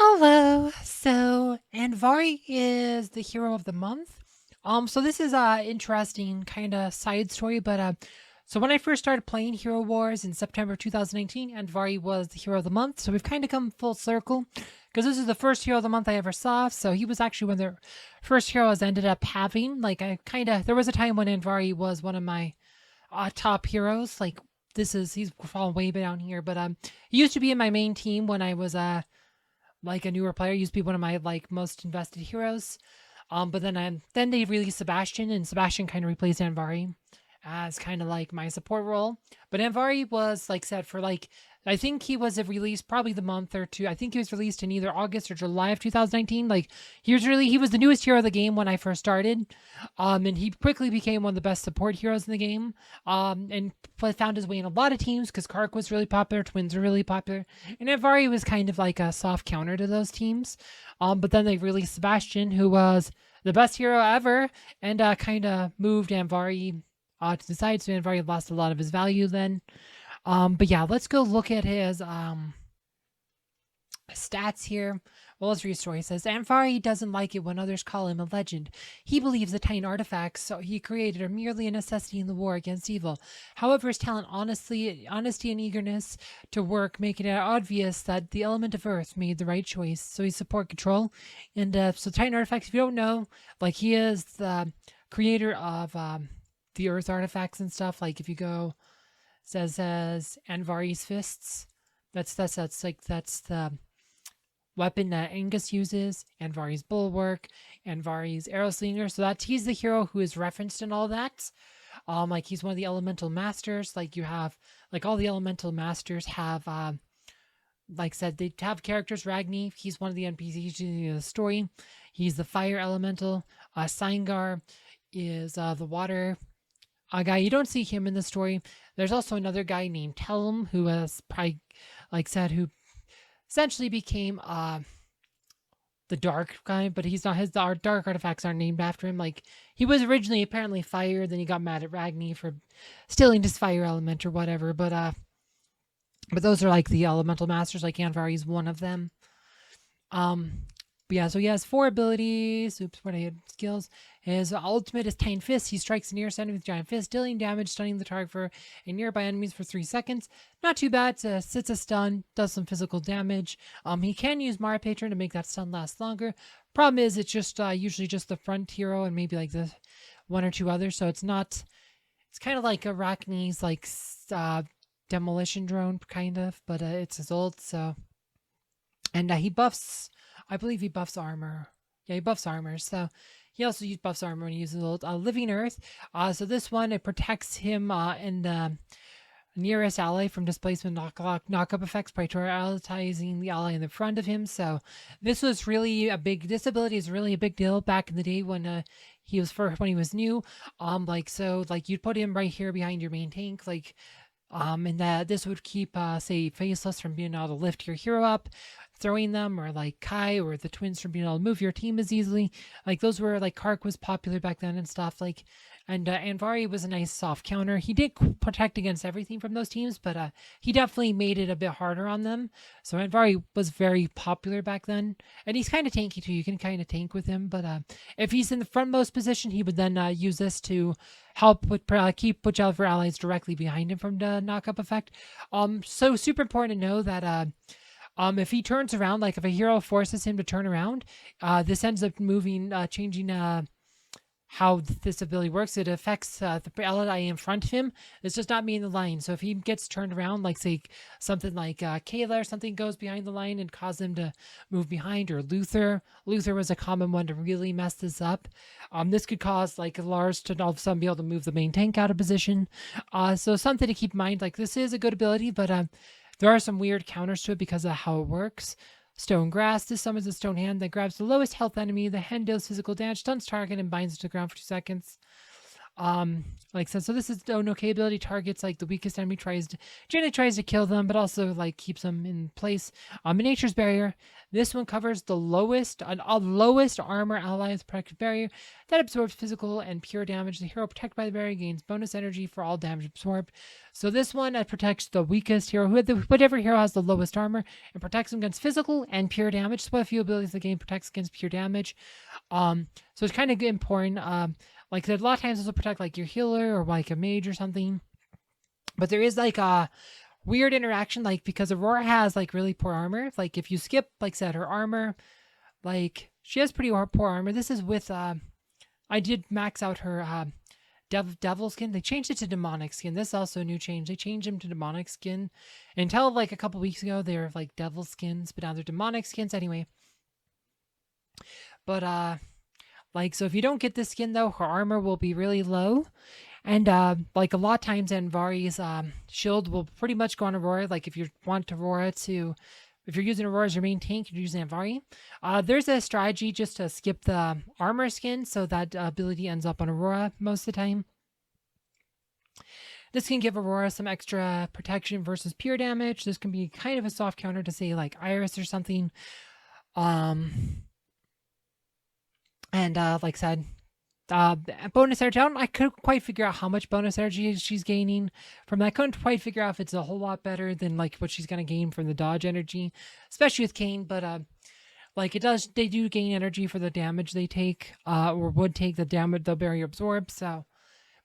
Hello. So Andvari is the hero of the month. So this is a interesting kind of side story, but so when I first started playing Hero Wars in September 2019, Andvari was the hero of the month. So we've kind of come full circle because this is the first hero of the month I ever saw. So he was actually one of the first heroes I ended up having. Like I kind of there was a time when Andvari was one of my top heroes. Like he's fallen way down here, but he used to be in my main team when I was like a newer player. Used to be one of my like most invested heroes. But then they released Sebastian, and Sebastian kind of replaced Andvari as kind of like my support role. But Andvari was like set for like I think he was released probably the month or two. I think he was released in either August or July of 2019. Like he was the newest hero of the game when I first started. And he quickly became one of the best support heroes in the game. And found his way in a lot of teams because Kark was really popular, Twins were really popular, and Andvari was kind of like a soft counter to those teams. But then they released Sebastian, who was the best hero ever, and kind of moved Andvari to the side. So Andvari lost a lot of his value then. But yeah, let's go look at his stats here. Well, let's read a story. It says Andvari doesn't like it when others call him a legend. He believes the tiny artifacts he created are merely a necessity in the war against evil. However, his talent, honesty, and eagerness to work make it obvious that the element of Earth made the right choice. So he support control, and so tiny artifacts. If you don't know, like he is the creator of the Earth artifacts and stuff. Like if you go says Andvari's fists. That's the weapon that Angus uses, Andvari's bulwark, Andvari's arrow slinger. So that's he's the hero who is referenced in all that. Like he's one of the elemental masters. Like you have like all the elemental masters have like said they have characters. Ragni, he's one of the NPCs in the story. He's the fire elemental. Syngar is the water a guy. You don't see him in the story. There's also another guy named Tellum who has probably like said who essentially became the dark guy, but he's not his dark artifacts aren't named after him. Like he was originally apparently fire, then he got mad at Ragni for stealing his fire element or whatever. But those are like the elemental masters, like Andvari is one of them. Um but yeah, so he has four abilities. Oops, what I had skills. His ultimate is Tine Fist. He strikes the nearest enemy with giant fist, dealing damage, stunning the target for and nearby enemies for 3 seconds. Not too bad. Sits a stun, does some physical damage. He can use Mara Patron to make that stun last longer. Problem is, it's just usually just the front hero and maybe like the one or two others. So it's not. It's kind of like Arachne's like demolition drone kind of, but it's his ult. So and he buffs. I believe he buffs armor. Yeah, he buffs armor. So he also uses buffs armor when he uses Living Earth. So this one it protects him and the nearest ally from displacement knock-up effects by prioritizing the ally in the front of him. So this was really a big. This ability is really a big deal back in the day when when he was new. Like you'd put him right here behind your main tank. And that this would keep say Faceless from being able to lift your hero up, throwing them, or like Kai or the twins from being able to move your team as easily. Like those were like Kark was popular back then and stuff. And Andvari was a nice soft counter. He did protect against everything from those teams, but he definitely made it a bit harder on them. So Andvari was very popular back then, and he's kind of tanky too. You can kind of tank with him, but if he's in the frontmost position, he would then use this to help keep push out for allies directly behind him from the knock-up effect. So super important to know that if he turns around, like if a hero forces him to turn around, this ends up changing how this ability works. It affects the ally in front of him. This does not mean the line. So if he gets turned around, like say something like Kayla or something goes behind the line and cause him to move behind, or Luther. Luther was a common one to really mess this up. This could cause like Lars to all of a sudden be able to move the main tank out of position. So something to keep in mind. Like this is a good ability, but there are some weird counters to it because of how it works. Stone Grass. This summons a stone hand that grabs the lowest health enemy. The hand deals physical damage, stuns target, and binds it to the ground for 2 seconds. Um, like I said, so this is an okay ability. Targets like the weakest enemy generally tries to kill them, but also like keeps them in place. Nature's barrier. This one covers the lowest armor ally with protective barrier that absorbs physical and pure damage. The hero protected by the barrier gains bonus energy for all damage absorbed. So this one protects the weakest hero, whatever hero has the lowest armor, and protects them against physical and pure damage. So a few abilities the game protects against pure damage. So it's kind of important. Like a lot of times this will protect like your healer or like a mage or something. But there is like a weird interaction, like because Aurora has like really poor armor. Like if you skip, like said, her armor, like she has pretty poor armor. This is with I did max out her devil skin. They changed it to demonic skin. This is also a new change. They changed them to demonic skin. Until like a couple weeks ago, they were like devil skins, but now they're demonic skins anyway. But like, so if you don't get this skin though, her armor will be really low. And like a lot of times Andvari's shield will pretty much go on Aurora. Like if you want Aurora to, if you're using Aurora as your main tank, you're using Andvari. There's a strategy just to skip the armor skin, so that ability ends up on Aurora most of the time. This can give Aurora some extra protection versus pure damage. This can be kind of a soft counter to say like Iris or something. And like I said, bonus energy. I couldn't quite figure out how much bonus energy she's gaining from that. I couldn't quite figure out if it's a whole lot better than like what she's gonna gain from the dodge energy, especially with Kayn. But like they do gain energy for the damage they take, or would take the damage the barrier absorbs. So,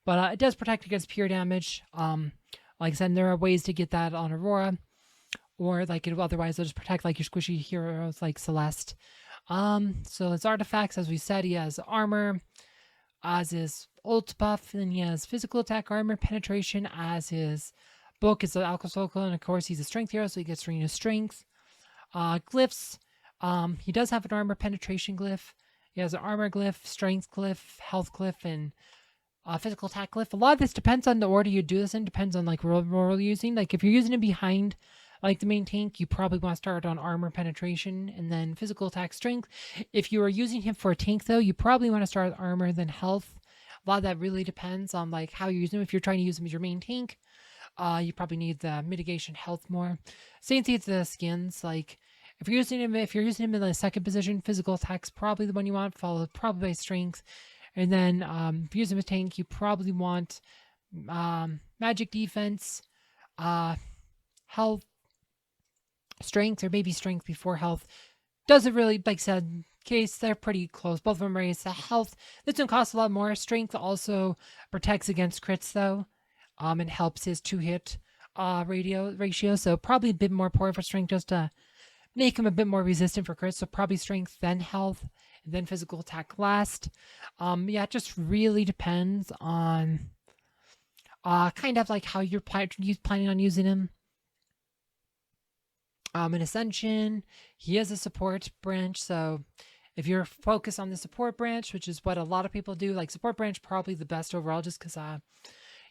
but it does protect against pure damage. Like I said, there are ways to get that on Aurora, or like otherwise they'll just protect like your squishy heroes like Celeste. So his artifacts, as we said, he has armor as his ult buff, and he has physical attack, armor, penetration as his book is the alcohol, and of course he's a strength hero, so he gets Serena strength. Glyphs, he does have an armor penetration glyph. He has an armor glyph, strength glyph, health glyph, and physical attack glyph. A lot of this depends on the order you do this in, depends on like what role you're using. Like if you're using it behind like the main tank, you probably want to start on armor penetration and then physical attack strength. If you are using him for a tank though, you probably want to start with armor then health. A lot of that really depends on like how you're using him. If you're trying to use him as your main tank, you probably need the mitigation health more. Same thing with the skins. Like if you're using him in the second position, physical attack's probably the one you want, followed probably by strength. And then if you use him as tank, you probably want magic defense, health, strength, or maybe strength before health. Doesn't really, like I said, case they're pretty close. Both of them raise the health. This one costs a lot more. Strength also protects against crits though, and helps his 2-hit ratio. So probably a bit more important for strength just to make him a bit more resistant for crits. So probably strength, then health, and then physical attack last. Yeah, it just really depends on kind of like how you're planning on using him. In Ascension, he is a support branch, so if you're focused on the support branch, which is what a lot of people do, like support branch probably the best overall, just because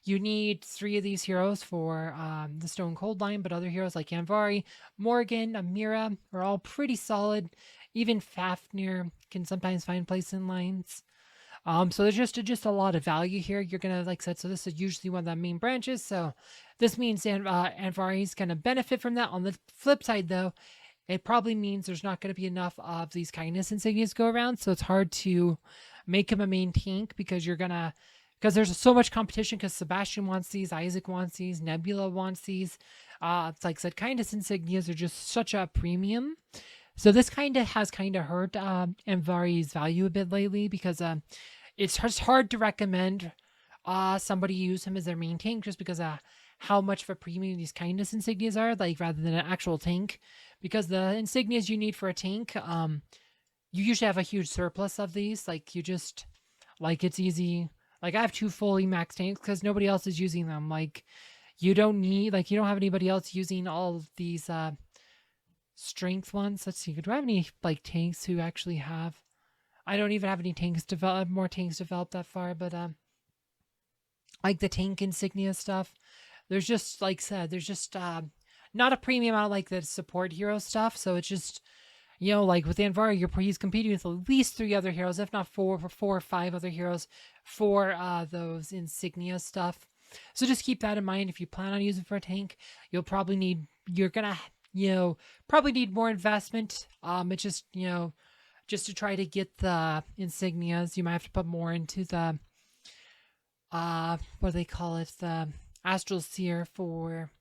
you need 3 of these heroes for the Stone Cold line, but other heroes like Andvari, Morgan, Amira are all pretty solid. Even Fafnir can sometimes find place in lines. So there's just a lot of value here. You're gonna, like I said, so this is usually one of the main branches. So this means Andvari is gonna benefit from that. On the flip side, though, it probably means there's not gonna be enough of these kindness insignias go around. So it's hard to make him a main tank because there's so much competition. Because Sebastian wants these, Isaac wants these, Nebula wants these. It's like I said, kindness insignias are just such a premium. So this has hurt Andvari's value a bit lately because it's just hard to recommend somebody use him as their main tank just because how much of a premium these kindness insignias are, like rather than an actual tank. Because the insignias you need for a tank, you usually have a huge surplus of these. Like you just, like it's easy. Like I have 2 fully max tanks because nobody else is using them. Like you don't have anybody else using all of these strength ones. Let's see, do I have any like tanks who actually have? I don't even have any more tanks developed that far, but like the tank insignia stuff, there's just, like I said, there's just not a premium out of like the support hero stuff. So it's just, like with Andvari, he's competing with at least 3 other heroes, if not four or five other heroes for those insignia stuff. So just keep that in mind. If you plan on using for a tank, you're gonna, probably need more investment. It's just, just to try to get the insignias, you might have to put more into the, what do they call it? The Astral Seer for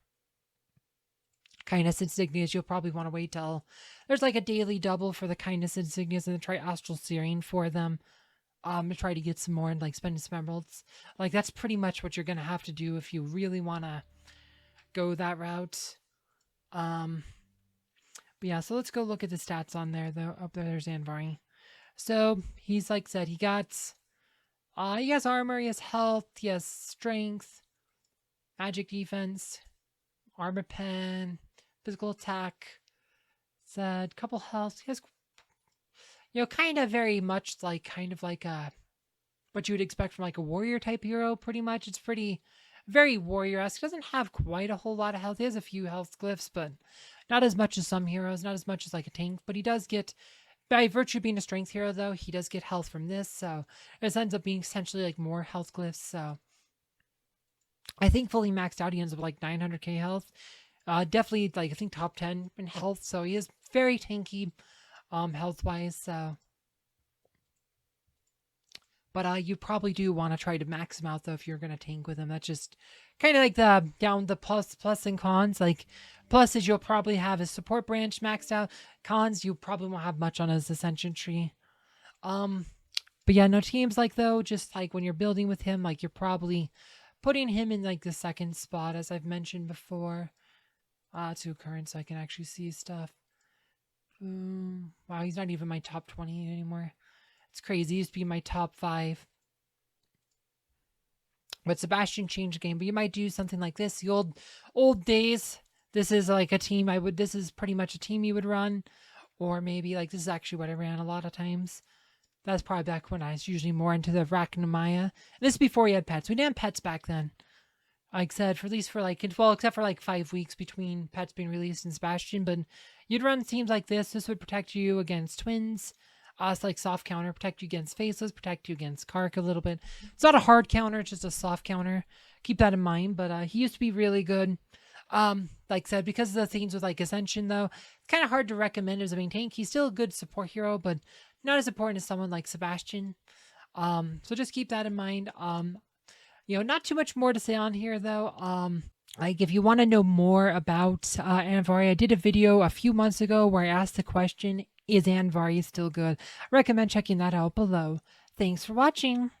kindness insignias. You'll probably want to wait till there's like a daily double for the kindness insignias and then try astral searing for them. To try to get some more and like spend some emeralds. Like that's pretty much what you're gonna have to do if you really wanna go that route. But yeah, so let's go look at the stats on there though. Up there's Andvari. So he's like said, he has armor, he has health, he has strength, magic defense, armor pen, physical attack, said couple health. He has, kind of very much like what you would expect from like a warrior type hero. Pretty much, it's very warrior-esque. Doesn't have quite a whole lot of health. He has a few health glyphs, but not as much as some heroes. Not as much as like a tank. But he does get, by virtue of being a strength hero, though, he does get health from this. So it ends up being essentially like more health glyphs. So I think fully maxed out, he ends up like 900k health. Definitely like I think top 10 in health. So he is very tanky, health wise. So, but you probably do want to try to max him out though if you're gonna tank with him. That's just kind of like the plus and cons. Like plus is you'll probably have his support branch maxed out. Cons you probably won't have much on his ascension tree. But yeah, no teams like though. Just like when you're building with him, like you're probably putting him in like the second spot as I've mentioned before. To current so I can actually see stuff. Wow, he's not even my top 20 anymore. It's crazy. He used to be my top 5. But Sebastian changed the game. But you might do something like this. The old days. This is like a team this is pretty much a team you would run. Or maybe like this is actually what I ran a lot of times. That's probably back when I was usually more into the Arachnomia. This is before you had pets. We didn't have pets back then. Like I said, except for like 5 weeks between pets being released and Sebastian, but you'd run teams like this. This would protect you against twins. It's like soft counter, protect you against faceless, protect you against Kark a little bit. It's not a hard counter, it's just a soft counter. Keep that in mind, but he used to be really good. Like I said, because of the things with like Ascension though, it's kind of hard to recommend as a main tank. He's still a good support hero, but not as important as someone like Sebastian. So just keep that in mind. Not too much more to say on here though. Like if you want to know more about Andvari, I did a video a few months ago where I asked the question, is Andvari still good? I recommend checking that out below. Thanks for watching.